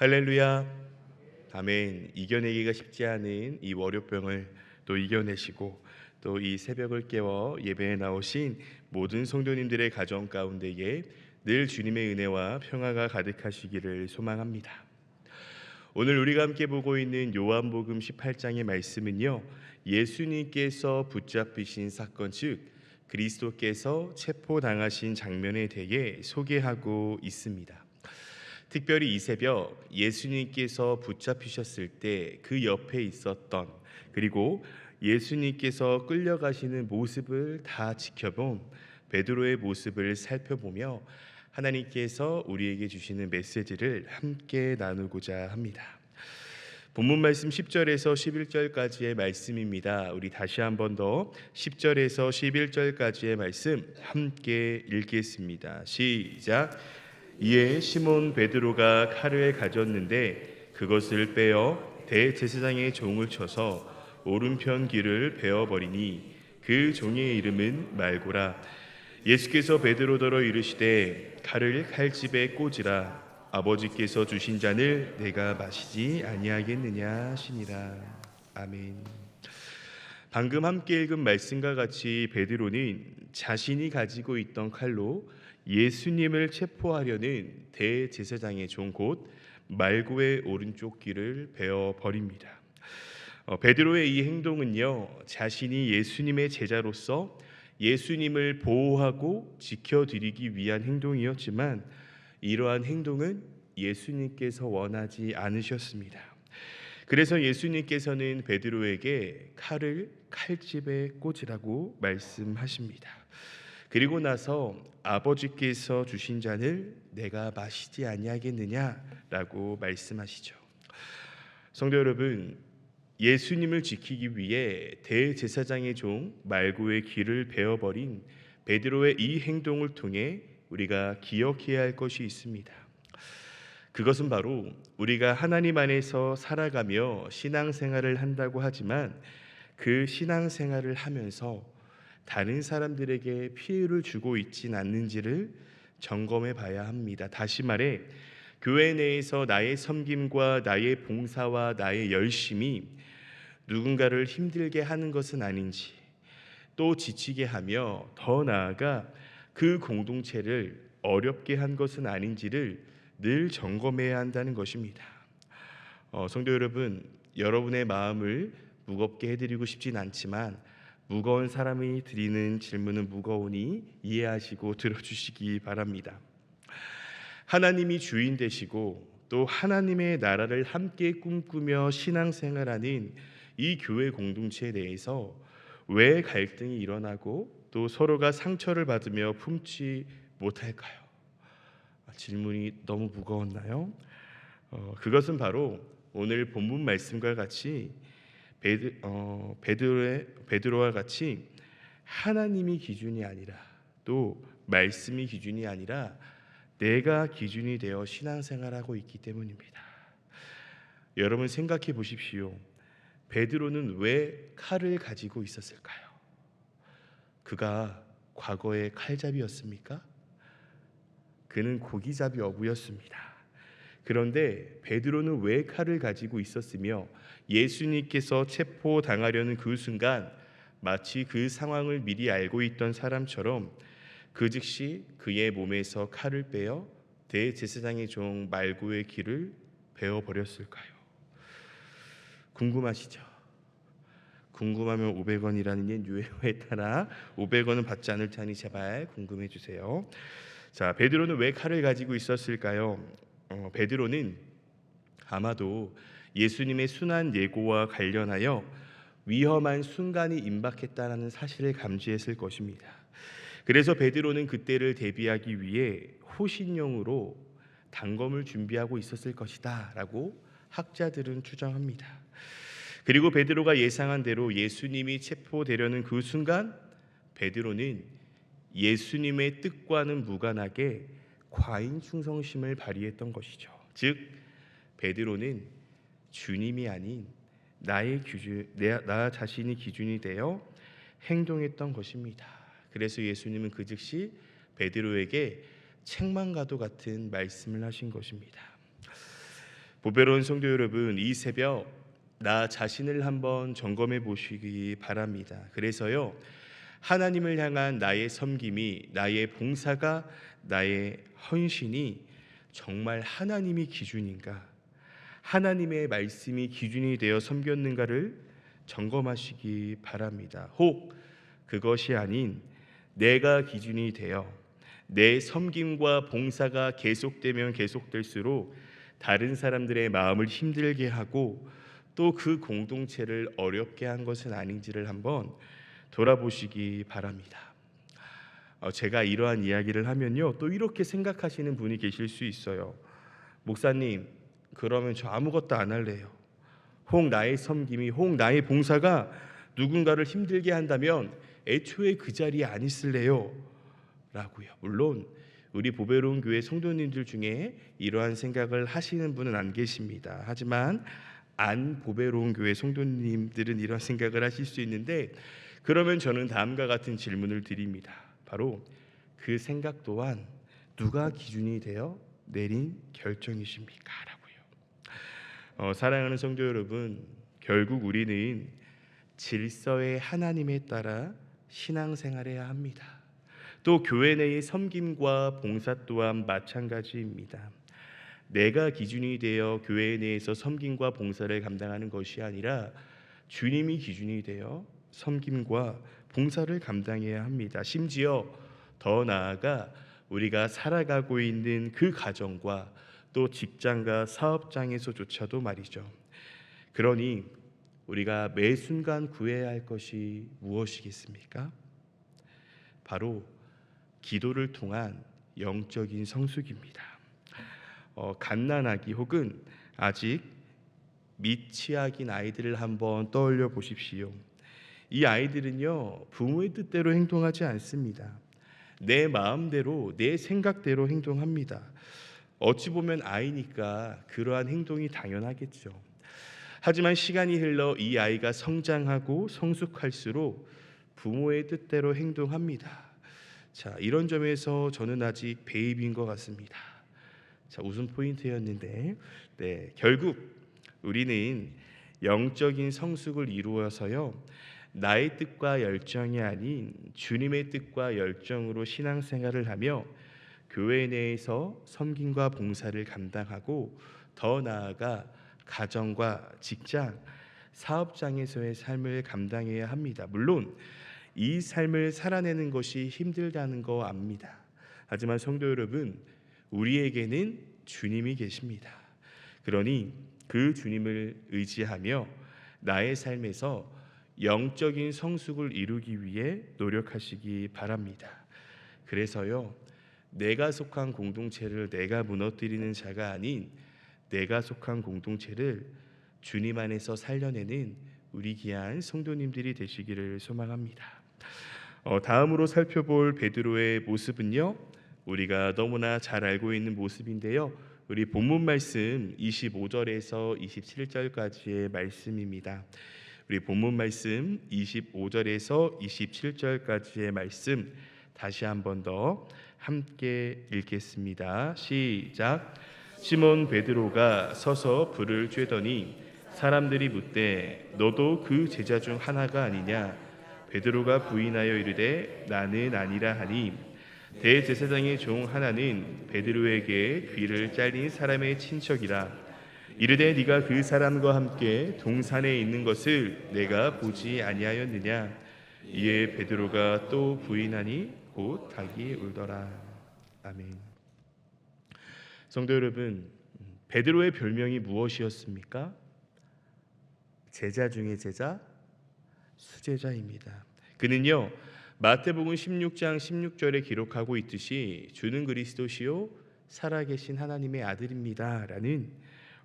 할렐루야. 아멘. 이겨내기가 쉽지 않은 이 월요병을 또 이겨내시고 또 이 새벽을 깨워 예배에 나오신 모든 성도님들의 가정 가운데에 늘 주님의 은혜와 평화가 가득하시기를 소망합니다. 오늘 우리가 함께 보고 있는 요한복음 18장의 말씀은요, 예수님께서 붙잡히신 사건, 즉 그리스도께서 체포당하신 장면에 대해 소개하고 있습니다. 특별히 이 새벽 예수님께서 붙잡히셨을 때 그 옆에 있었던, 그리고 예수님께서 끌려가시는 모습을 다 지켜본 베드로의 모습을 살펴보며 하나님께서 우리에게 주시는 메시지를 함께 나누고자 합니다. 본문 말씀 10절에서 11절까지의 말씀입니다. 우리 다시 한 번 더 10절에서 11절까지의 말씀 함께 읽겠습니다. 시작. 이에 시몬 베드로가 칼을 가졌는데 그것을 빼어 대제사장의 종을 쳐서 오른편 귀를 베어버리니 그 종의 이름은 말고라. 예수께서 베드로더러 이르시되 칼을 칼집에 꽂으라. 아버지께서 주신 잔을 내가 마시지 아니하겠느냐 하시니라. 아멘. 방금 함께 읽은 말씀과 같이 베드로는 자신이 가지고 있던 칼로 예수님을 체포하려는 대제사장의 종 곧 말고의 오른쪽 귀를 베어 버립니다. 베드로의 이 행동은요, 자신이 예수님의 제자로서 예수님을 보호하고 지켜드리기 위한 행동이었지만 이러한 행동은 예수님께서 원하지 않으셨습니다. 그래서 예수님께서는 베드로에게 칼을 칼집에 꽂으라고 말씀하십니다. 그리고 나서 아버지께서 주신 잔을 내가 마시지 아니하겠느냐라고 말씀하시죠. 성도 여러분, 예수님을 지키기 위해 대제사장의 종 말고의 귀를 베어버린 베드로의 이 행동을 통해 우리가 기억해야 할 것이 있습니다. 그것은 바로 우리가 하나님 안에서 살아가며 신앙생활을 한다고 하지만 그 신앙생활을 하면서 다른 사람들에게 피해를 주고 있진 않는지를 점검해 봐야 합니다. 다시 말해 교회 내에서 나의 섬김과 나의 봉사와 나의 열심이 누군가를 힘들게 하는 것은 아닌지, 또 지치게 하며 더 나아가 그 공동체를 어렵게 한 것은 아닌지를 늘 점검해야 한다는 것입니다. 성도 여러분, 여러분의 마음을 무겁게 해드리고 싶진 않지만 무거운 사람이 드리는 질문은 무거우니 이해하시고 들어주시기 바랍니다. 하나님이 주인 되시고 또 하나님의 나라를 함께 꿈꾸며 신앙생활하는 이 교회 공동체에 대해서 왜 갈등이 일어나고 또 서로가 상처를 받으며 품지 못할까요? 질문이 너무 무거웠나요? 그것은 바로 오늘 본문 말씀과 같이 베드로와 같이 하나님이 기준이 아니라 또 말씀이 기준이 아니라 내가 기준이 되어 신앙생활하고 있기 때문입니다. 여러분 생각해 보십시오. 베드로는 왜 칼을 가지고 있었을까요? 그가 과거에 칼잡이였습니까? 그는 고기잡이 어부였습니다. 그런데 베드로는 왜 칼을 가지고 있었으며 예수님께서 체포당하려는 그 순간 마치 그 상황을 미리 알고 있던 사람처럼 그 즉시 그의 몸에서 칼을 빼어 대제사장의 종 말고의 귀를 베어버렸을까요? 궁금하시죠? 궁금하면 500원이라는 옛 유행어에 따라 500원은 받지 않을 테니 제발 궁금해 주세요. 자, 베드로는 왜 칼을 가지고 있었을까요? 베드로는 아마도 예수님의 순환 예고와 관련하여 위험한 순간이 임박했다라는 사실을 감지했을 것입니다. 그래서 베드로는 그때를 대비하기 위해 호신용으로 단검을 준비하고 있었을 것이다 라고 학자들은 추정합니다. 그리고 베드로가 예상한 대로 예수님이 체포되려는 그 순간 베드로는 예수님의 뜻과는 무관하게 과인 충성심을 발휘했던 것이죠. 즉 베드로는 주님이 아닌 나 자신이 기준이 되어 행동했던 것입니다. 그래서 예수님은 그 즉시 베드로에게 책망과도 같은 말씀을 하신 것입니다. 보배로운 성도 여러분, 이 새벽 나 자신을 한번 점검해 보시기 바랍니다. 그래서요, 하나님을 향한 나의 섬김이, 나의 봉사가, 나의 헌신이 정말 하나님이 기준인가, 하나님의 말씀이 기준이 되어 섬겼는가를 점검하시기 바랍니다. 혹 그것이 아닌 내가 기준이 되어 내 섬김과 봉사가 계속되면 계속될수록 다른 사람들의 마음을 힘들게 하고 또 그 공동체를 어렵게 한 것은 아닌지를 한번 돌아보시기 바랍니다. 제가 이러한 이야기를 하면요, 또 이렇게 생각하시는 분이 계실 수 있어요. 목사님, 그러면 저 아무것도 안 할래요. 혹 나의 섬김이, 혹 나의 봉사가 누군가를 힘들게 한다면 애초에 그 자리에 안 있을래요 라고요. 물론 우리 보배로운 교회 성도님들 중에 이러한 생각을 하시는 분은 안 계십니다. 하지만 안 보배로운 교회 성도님들은 이런 생각을 하실 수 있는데, 그러면 저는 다음과 같은 질문을 드립니다. 바로 그 생각 또한 누가 기준이 되어 내린 결정이십니까? 라고요. 사랑하는 성도 여러분, 결국 우리는 질서의 하나님에 따라 신앙생활해야 합니다. 또 교회 내의 섬김과 봉사 또한 마찬가지입니다. 내가 기준이 되어 교회 내에서 섬김과 봉사를 감당하는 것이 아니라 주님이 기준이 되어 섬김과 봉사를 감당해야 합니다. 심지어 더 나아가 우리가 살아가고 있는 그 가정과 또 직장과 사업장에서조차도 말이죠. 그러니 우리가 매 순간 구해야 할 것이 무엇이겠습니까? 바로 기도를 통한 영적인 성숙입니다. 갓난아기 혹은 아직 미취학인 아이들을 한번 떠올려 보십시오. 이 아이들은요, 부모의 뜻대로 행동하지 않습니다. 내 마음대로, 내 생각대로 행동합니다. 어찌 보면 아이니까 그러한 행동이 당연하겠죠. 하지만 시간이 흘러 이 아이가 성장하고 성숙할수록 부모의 뜻대로 행동합니다. 자, 이런 점에서 저는 아직 베이비인 것 같습니다. 자, 웃음 포인트였는데, 결국 우리는 영적인 성숙을 이루어서요, 나의 뜻과 열정이 아닌 주님의 뜻과 열정으로 신앙생활을 하며 교회 내에서 섬김과 봉사를 감당하고, 더 나아가 가정과 직장, 사업장에서의 삶을 감당해야 합니다. 물론 이 삶을 살아내는 것이 힘들다는 거 압니다. 하지만 성도 여러분, 우리에게는 주님이 계십니다. 그러니 그 주님을 의지하며 나의 삶에서 영적인 성숙을 이루기 위해 노력하시기 바랍니다. 그래서요, 내가 속한 공동체를 내가 무너뜨리는 자가 아닌 내가 속한 공동체를 주님 안에서 살려내는 우리 귀한 성도님들이 되시기를 소망합니다. 다음으로 살펴볼 베드로의 모습은요, 우리가 너무나 잘 알고 있는 모습인데요, 우리 본문 말씀 25절에서 27절까지의 말씀입니다. 우리 본문 말씀 25절에서 27절까지의 말씀 다시 한 번 더 함께 읽겠습니다. 시작. 시몬 베드로가 서서 불을 쬐더니 사람들이 묻되 너도 그 제자 중 하나가 아니냐? 베드로가 부인하여 이르되 나는 아니라 하니, 대제사장의 종 하나는 베드로에게 귀를 잘린 사람의 친척이라. 이르되 네가 그 사람과 함께 동산에 있는 것을 내가 보지 아니하였느냐? 이에 베드로가 또 부인하니 곧 닭이 울더라. 아멘. 성도 여러분, 베드로의 별명이 무엇이었습니까? 제자 중에 제자, 수제자입니다. 그는요, 마태복음 16장 16절에 기록하고 있듯이 주는 그리스도시요 살아계신 하나님의 아들입니다 라는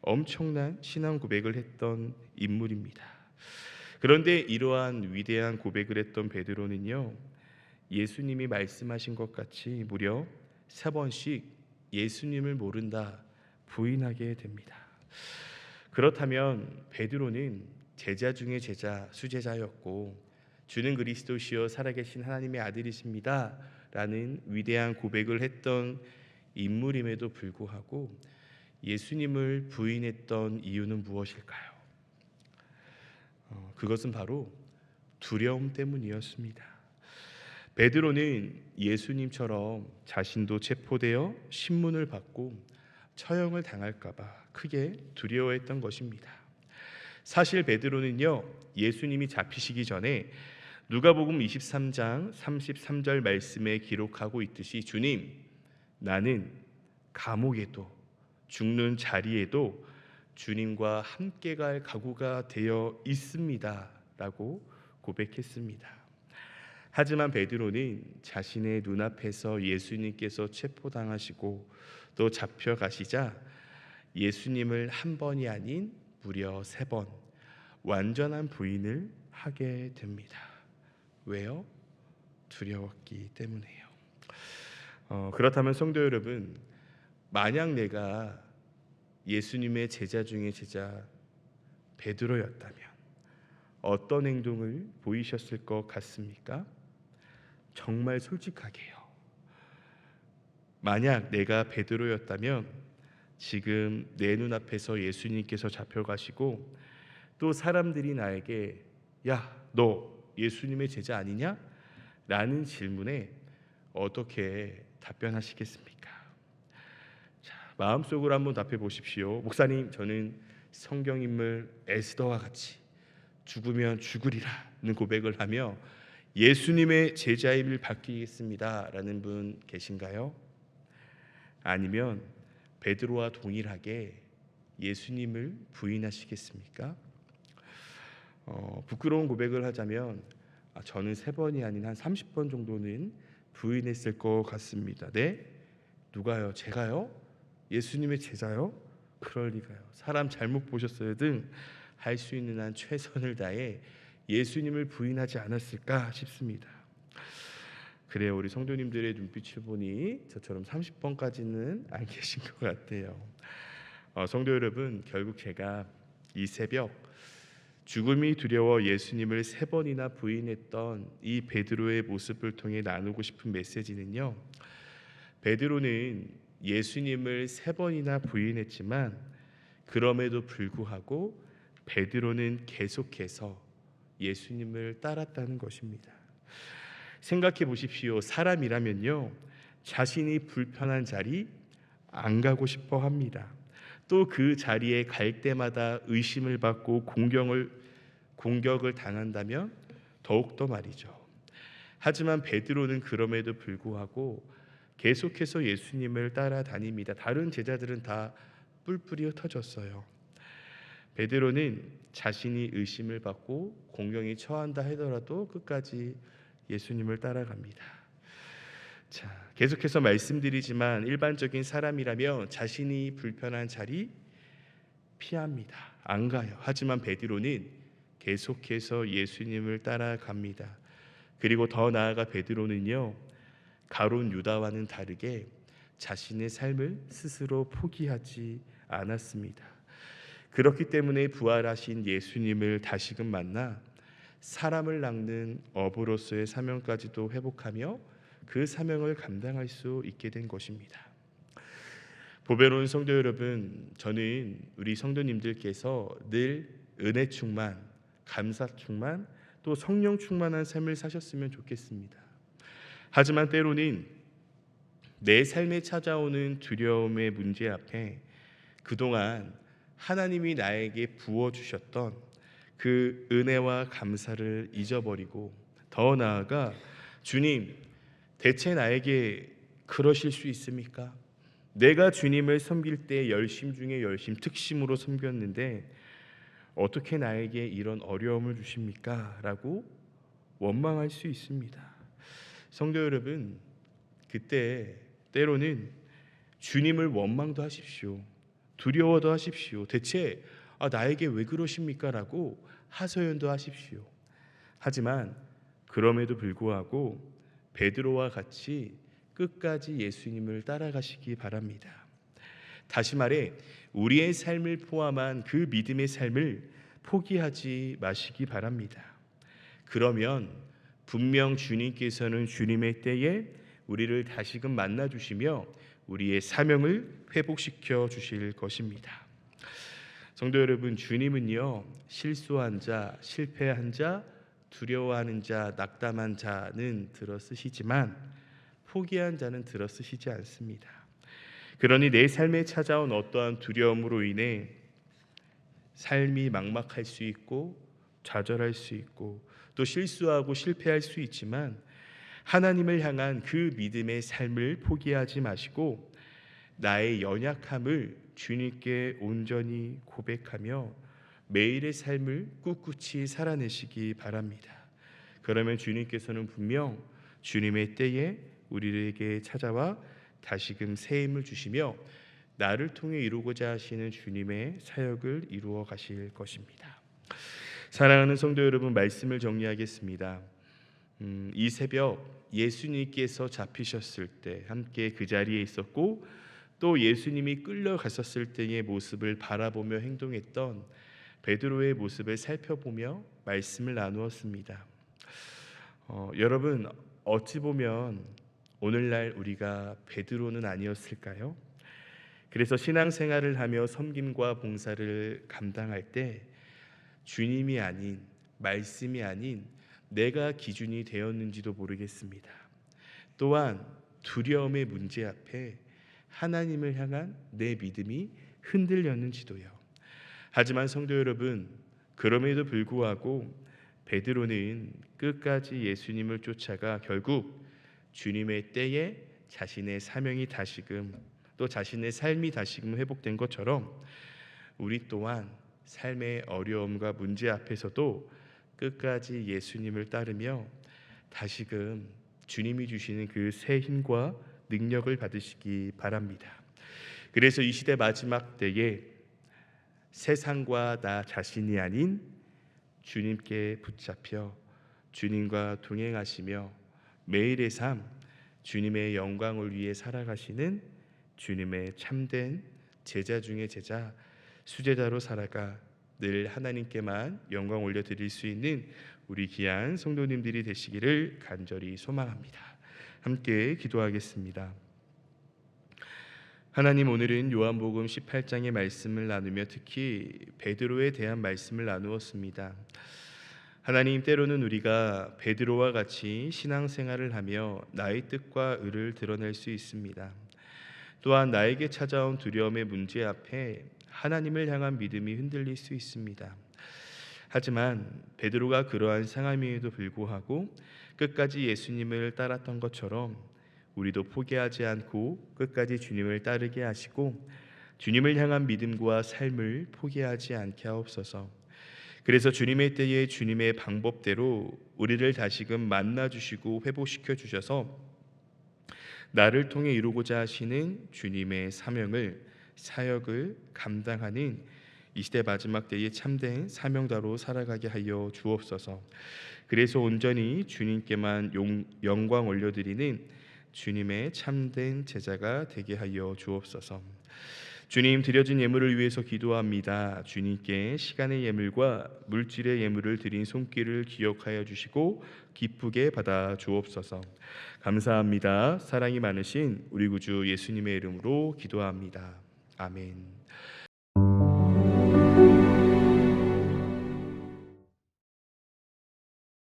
엄청난 신앙 고백을 했던 인물입니다. 그런데 이러한 위대한 고백을 했던 베드로는요, 예수님이 말씀하신 것 같이 무려 3번씩 예수님을 모른다 부인하게 됩니다. 그렇다면 베드로는 제자 중에 제자, 수제자였고 주는 그리스도시요 살아계신 하나님의 아들이십니다 라는 위대한 고백을 했던 인물임에도 불구하고 예수님을 부인했던 이유는 무엇일까요? 그것은 바로 두려움 때문이었습니다. 베드로는 예수님처럼 자신도 체포되어 신문을 받고 처형을 당할까 봐 크게 두려워했던 것입니다. 사실 베드로는요, 예수님이 잡히시기 전에 누가복음 23장 33절 말씀에 기록하고 있듯이 주님, 나는 감옥에도 죽는 자리에도 주님과 함께 갈 각오가 되어 있습니다 라고 고백했습니다. 하지만 베드로는 자신의 눈앞에서 예수님께서 체포당하시고 또 잡혀가시자 예수님을 한 번이 아닌 무려 3번 완전한 부인을 하게 됩니다. 왜요? 두려웠기 때문에요. 그렇다면 성도 여러분, 만약 내가 예수님의 제자 중에 제자 베드로였다면 어떤 행동을 보이셨을 것 같습니까? 정말 솔직하게요. 만약 내가 베드로였다면 지금 내 눈앞에서 예수님께서 잡혀가시고 또 사람들이 나에게 야, 너 예수님의 제자 아니냐? 라는 질문에 어떻게 답변하시겠습니까? 자, 마음속으로 한번 답해 보십시오. 목사님, 저는 성경인물 에스더와 같이 죽으면 죽으리라는 고백을 하며 예수님의 제자임을 밝히겠습니다 라는 분 계신가요? 아니면 베드로와 동일하게 예수님을 부인하시겠습니까? 부끄러운 고백을 하자면 저는 3번이 아닌 한 30번 정도는 부인했을 것 같습니다. 네? 누가요? 제가요? 예수님의 제자요? 그럴 리가요. 사람 잘못 보셨어요 등 할 수 있는 한 최선을 다해 예수님을 부인하지 않았을까 싶습니다. 그래요, 우리 성도님들의 눈빛을 보니 저처럼 30번까지는 안 계신 것 같아요. 성도 여러분, 결국 제가 이 새벽 죽음이 두려워 예수님을 3번이나 부인했던 이 베드로의 모습을 통해 나누고 싶은 메시지는요, 베드로는 예수님을 3번이나 부인했지만 그럼에도 불구하고 베드로는 계속해서 예수님을 따랐다는 것입니다. 생각해 보십시오. 사람이라면요, 자신이 불편한 자리 안 가고 싶어 합니다. 또 그 자리에 갈 때마다 의심을 받고 공격을 당한다면 더욱더 말이죠. 하지만 베드로는 그럼에도 불구하고 계속해서 예수님을 따라다닙니다. 다른 제자들은 다 뿔뿔이 흩어졌어요. 베드로는 자신이 의심을 받고 공경에 처한다 하더라도 끝까지 예수님을 따라갑니다. 자, 계속해서 말씀드리지만 일반적인 사람이라면 자신이 불편한 자리 피합니다. 안 가요. 하지만 베드로는 계속해서 예수님을 따라갑니다. 그리고 더 나아가 베드로는요, 가룟 유다와는 다르게 자신의 삶을 스스로 포기하지 않았습니다. 그렇기 때문에 부활하신 예수님을 다시금 만나 사람을 낚는 어부로서의 사명까지도 회복하며 그 사명을 감당할 수 있게 된 것입니다. 보배로운 성도 여러분, 저는 우리 성도님들께서 늘 은혜 충만, 감사 충만, 또 성령 충만한 삶을 사셨으면 좋겠습니다. 하지만 때로는 내 삶에 찾아오는 두려움의 문제 앞에 그동안 하나님이 나에게 부어주셨던 그 은혜와 감사를 잊어버리고 더 나아가 주님, 대체 나에게 그러실 수 있습니까? 내가 주님을 섬길 때 열심 중에 열심, 특심으로 섬겼는데 어떻게 나에게 이런 어려움을 주십니까? 라고 원망할 수 있습니다. 성도 여러분, 그때 때로는 주님을 원망도 하십시오. 두려워도 하십시오. 대체 나에게 왜 그러십니까? 라고 하소연도 하십시오. 하지만 그럼에도 불구하고 베드로와 같이 끝까지 예수님을 따라가시기 바랍니다. 다시 말해 우리의 삶을 포함한 그 믿음의 삶을 포기하지 마시기 바랍니다. 그러면 분명 주님께서는 주님의 때에 우리를 다시금 만나 주시며 우리의 사명을 회복시켜 주실 것입니다. 성도 여러분, 주님은요, 실수한 자, 실패한 자, 두려워하는 자, 낙담한 자는 들어쓰시지만 포기한 자는 들어쓰시지 않습니다. 그러니 내 삶에 찾아온 어떠한 두려움으로 인해 삶이 막막할 수 있고 좌절할 수 있고 또 실수하고 실패할 수 있지만 하나님을 향한 그 믿음의 삶을 포기하지 마시고 나의 연약함을 주님께 온전히 고백하며 매일의 삶을 꿋꿋이 살아내시기 바랍니다. 그러면 주님께서는 분명 주님의 때에 우리에게 찾아와 다시금 새 힘을 주시며 나를 통해 이루고자 하시는 주님의 사역을 이루어 가실 것입니다. 사랑하는 성도 여러분, 말씀을 정리하겠습니다. 이 새벽 예수님께서 잡히셨을 때 함께 그 자리에 있었고 또 예수님이 끌려갔었을 때의 모습을 바라보며 행동했던 베드로의 모습을 살펴보며 말씀을 나누었습니다. 여러분, 어찌 보면 오늘날 우리가 베드로는 아니었을까요? 그래서 신앙생활을 하며 섬김과 봉사를 감당할 때 주님이 아닌, 말씀이 아닌 내가 기준이 되었는지도 모르겠습니다. 또한 두려움의 문제 앞에 하나님을 향한 내 믿음이 흔들렸는지도요. 하지만 성도 여러분, 그럼에도 불구하고 베드로는 끝까지 예수님을 쫓아가 결국 주님의 때에 자신의 사명이 다시금 또 자신의 삶이 다시금 회복된 것처럼 우리 또한 삶의 어려움과 문제 앞에서도 끝까지 예수님을 따르며 다시금 주님이 주시는 그 새 힘과 능력을 받으시기 바랍니다. 그래서 이 시대 마지막 때에 세상과 나 자신이 아닌 주님께 붙잡혀 주님과 동행하시며 매일의 삶 주님의 영광을 위해 살아가시는 주님의 참된 제자 중의 제자, 수제자로 살아가 늘 하나님께만 영광 올려드릴 수 있는 우리 귀한 성도님들이 되시기를 간절히 소망합니다. 함께 기도하겠습니다. 하나님, 오늘은 요한복음 18장의 말씀을 나누며 특히 베드로에 대한 말씀을 나누었습니다. 하나님, 때로는 우리가 베드로와 같이 신앙생활을 하며 나의 뜻과 의를 드러낼 수 있습니다. 또한 나에게 찾아온 두려움의 문제 앞에 하나님을 향한 믿음이 흔들릴 수 있습니다. 하지만 베드로가 그러한 상황임에도 불구하고 끝까지 예수님을 따랐던 것처럼 우리도 포기하지 않고 끝까지 주님을 따르게 하시고 주님을 향한 믿음과 삶을 포기하지 않게 하옵소서. 그래서 주님의 때에 주님의 방법대로 우리를 다시금 만나주시고 회복시켜 주셔서 나를 통해 이루고자 하시는 주님의 사역을 감당하는 이 시대 마지막 때의 참된 사명자로 살아가게 하여 주옵소서. 그래서 온전히 주님께만 영광 올려드리는 주님의 참된 제자가 되게 하여 주옵소서. 주님, 드려진 예물을 위해서 기도합니다. 주님께 시간의 예물과 물질의 예물을 드린 손길을 기억하여 주시고 기쁘게 받아 주옵소서. 감사합니다. 사랑이 많으신 우리 구주 예수님의 이름으로 기도합니다. 아멘.